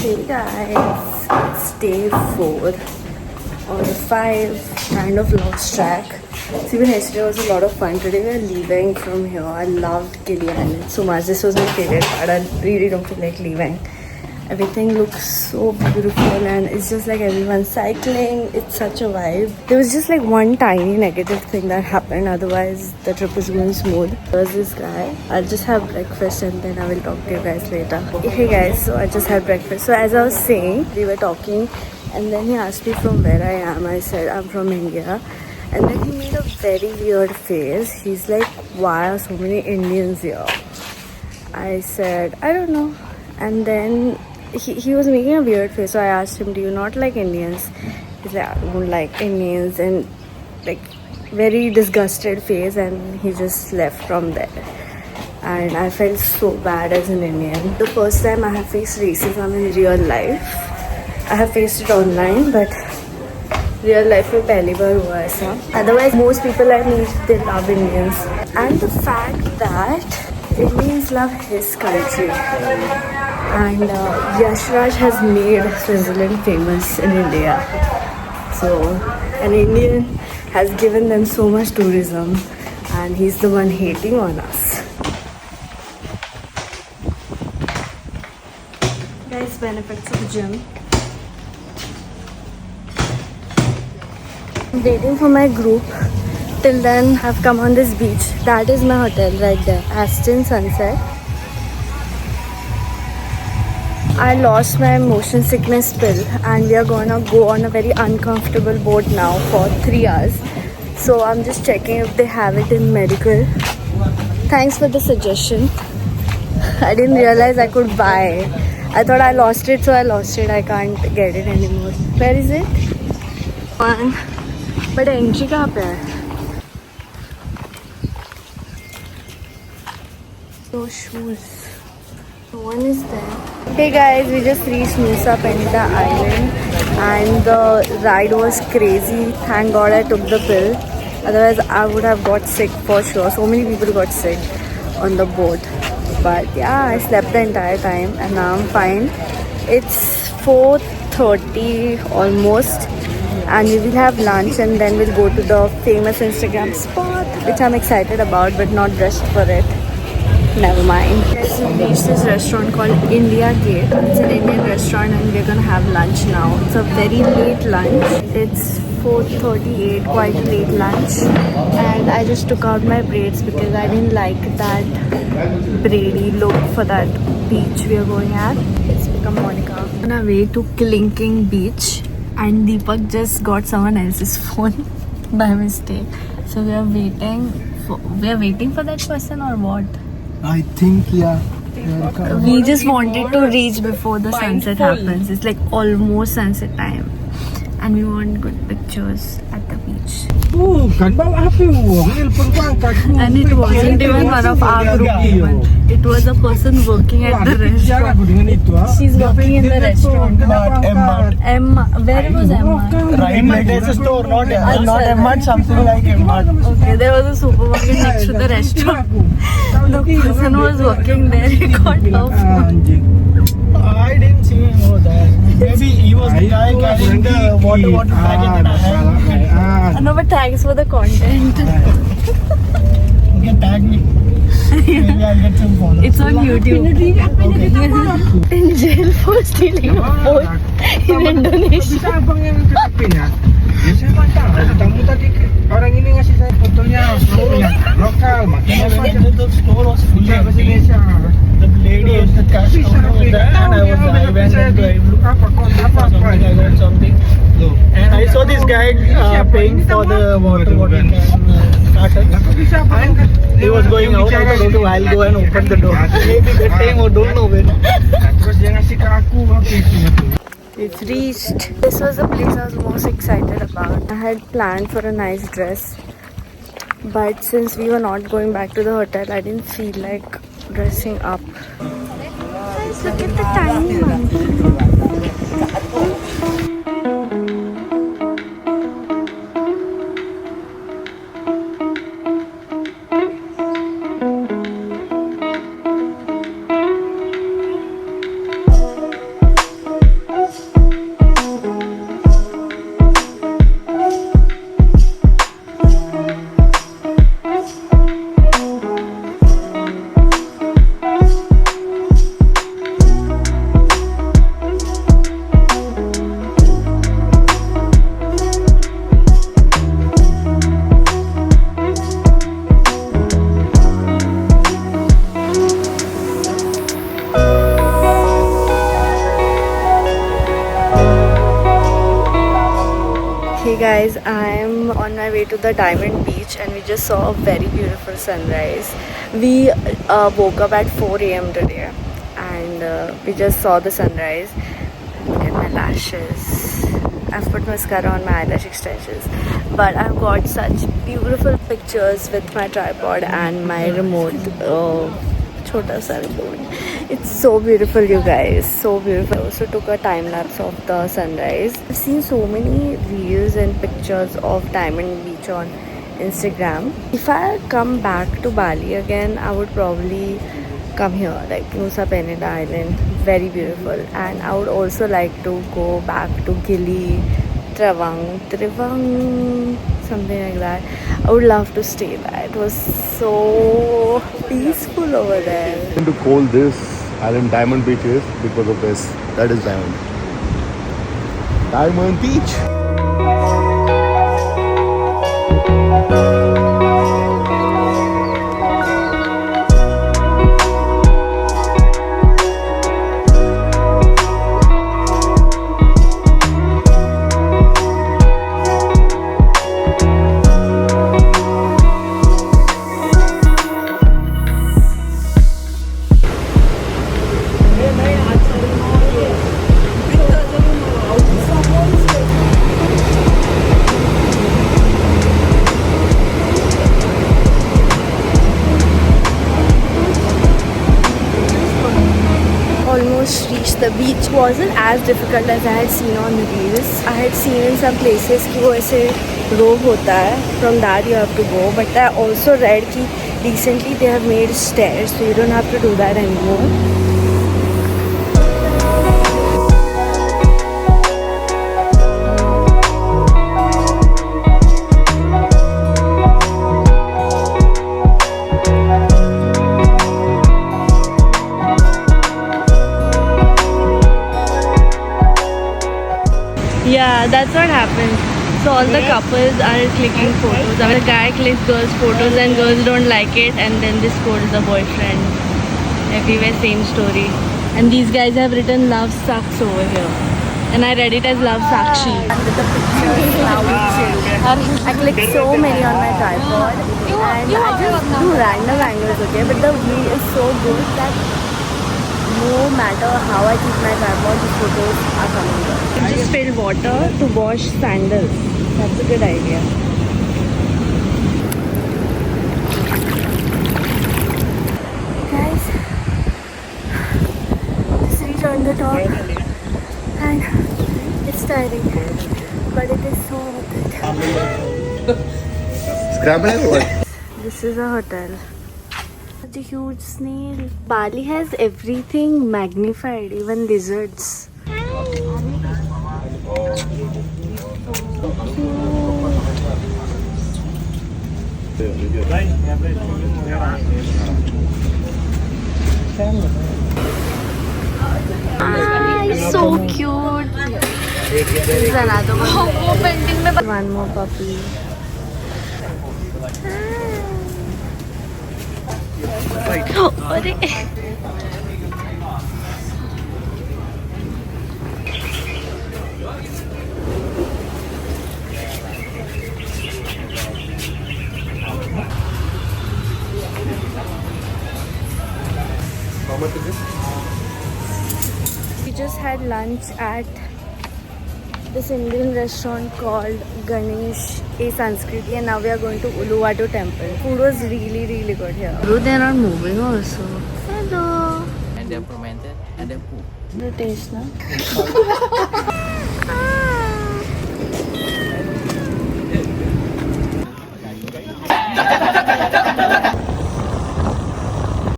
Hey guys, it's day 4 or 5, kind of lost track. So even yesterday was a lot of fun. Today we are leaving from here. I loved Gili Island so much. This was my favorite part. I really don't feel like leaving. Everything looks so beautiful and it's just like everyone's cycling. It's such a vibe. There was just like one tiny negative thing that happened. Otherwise, the trip was going smooth. There was this guy. I'll just have breakfast and then I will talk to you guys later. Hey guys, so I just had breakfast. So as I was saying, we were talking and then he asked me from where I am. I said, I'm from India. And then he made a very weird face. He's like, why are so many Indians here? I said, I don't know. And then he was making a weird face, so I asked him, do you not like Indians? He's like, I don't like Indians, and like very disgusted face, and he just left from there. And I felt so bad as an Indian. The first time I have faced racism in real life. I have faced it online, but real life में पहली बार हुआ ऐसा. Otherwise most people I meet, they love Indians. And the fact that Indians love his country. And Yash Raj has made Switzerland famous in India. So an Indian has given them so much tourism and he's the one hating on us. Guys, benefits of gym. I'm waiting for my group. Till then, I've come on this beach. That is my hotel right there, Aston Sunset. I lost my motion sickness pill and we are gonna go on a very uncomfortable boat now for 3 hours. So I'm just checking if they have it in medical. Thanks for the suggestion. I didn't realize I could buy. I thought I lost it, so I lost it. I can't get it anymore. Where is it? One. But entry कहाँ पे है? So shoes. No one is there. Hey guys, we just reached Nusa Penida Island and the ride was crazy. Thank God I took the pill. Otherwise I would have got sick for sure. So many people got sick on the boat. But yeah, I slept the entire time and now I'm fine. It's 4:30 almost. And we will have lunch and then we'll go to the famous Instagram spot, which I'm excited about but not dressed for it. Never mind. Guys, we reached this restaurant called India Gate. It's an Indian restaurant and we're gonna have lunch now. It's a very late lunch. It's 4:38, quite a late lunch. And I just took out my braids because I didn't like that braidy look for that beach we are going at. It's become Monica. On our way to Clinking Beach. And Deepak just got someone else's phone by mistake. So we are waiting for that person or what? I think yeah. We just wanted to reach before the sunset happens. It's like almost sunset time. And we want good pictures at the beach. Oh, kan bawa HP nelpon ko angkat. And it wasn't even one of our group people. It was a person working at the restaurant. She's working in the restaurant. Emma. Where was Emma? Right, there's a store, not Emma, something like Emma. Okay, there was a supermarket next to the restaurant. The person who was working there, he got her phone. I didn't see him over there. Maybe he was the guy carrying the water packet that I had. No, but thanks for the content. You can tag me. Maybe I'll get some followers. It's on YouTube. In jail for stealing a phone in Indonesia. Bisa abang yang ketepin ya? Biasanya mantap. Tamu tadi orang ini ngasih saya fotonya lokal, makanya the store was full of Indonesia. The lady at the cash counter was there and I went and I got something. And I saw this guy paying for the water can starter. And he was going out. I thought, okay, I'll go and open the door. Maybe that time or don't know when. Terus dia ngasih ke aku We've reached. This was the place I was most excited about. I had planned for a nice dress, but since we were not going back to the hotel, I didn't feel like dressing up. Guys, look at the tiny one. Hey guys, I'm on my way to the Diamond Beach and we just saw a very beautiful sunrise. We woke up at 4 a.m. today and we just saw the sunrise. Look at my lashes. I've put mascara on my eyelash extensions. But I've got such beautiful pictures with my tripod and my remote. Chota sa remote. It's so beautiful, you guys. So beautiful. I also took a time lapse of the sunrise. I've seen so many reels and pictures of Diamond Beach on Instagram. If I come back to Bali again, I would probably come here, like Nusa Penida Island. Very beautiful. And I would also like to go back to Gili, Trivang, something like that. I would love to stay there. It was so peaceful over there. To call this island Diamond Beach is because of this. That is Diamond. Diamond Beach. Almost reached the beach. Wasn't as difficult as I had seen on the reels. I had seen in some places कि वो ऐसे rope होता है. From that you have to go. But I also read कि recently they have made stairs, so you don't have to do that anymore. Yeah, that's what happened. So all the couples are clicking photos. I mean, the guy clicks girls' photos and girls don't like it, and then they scold the boyfriend. Everywhere same story. And these guys have written "Love sucks" over here, and I read it as "Love Sakshi." With the pictures, now we chill. I click so many on my tripod, and I just do random angles, okay? But the view is so good that no matter how I keep my tripod, the photos are coming good. I just filled water to wash sandals. That's a good idea. Guys, just reached on the top and it's tiring, but it is so worth it. Scrambled or what? This is a hotel. The huge snail. Bali has everything magnified, even lizards. He's so cute. This is another one. One more puppy. अरे How much is it? We just had lunch at this Indian restaurant called Ganesh A Sanskriti, and now we are going to Uluwatu temple. Food was really, really good here. Bro, they are not moving also. Hello. And they're fermented and they're poop. The taste, na?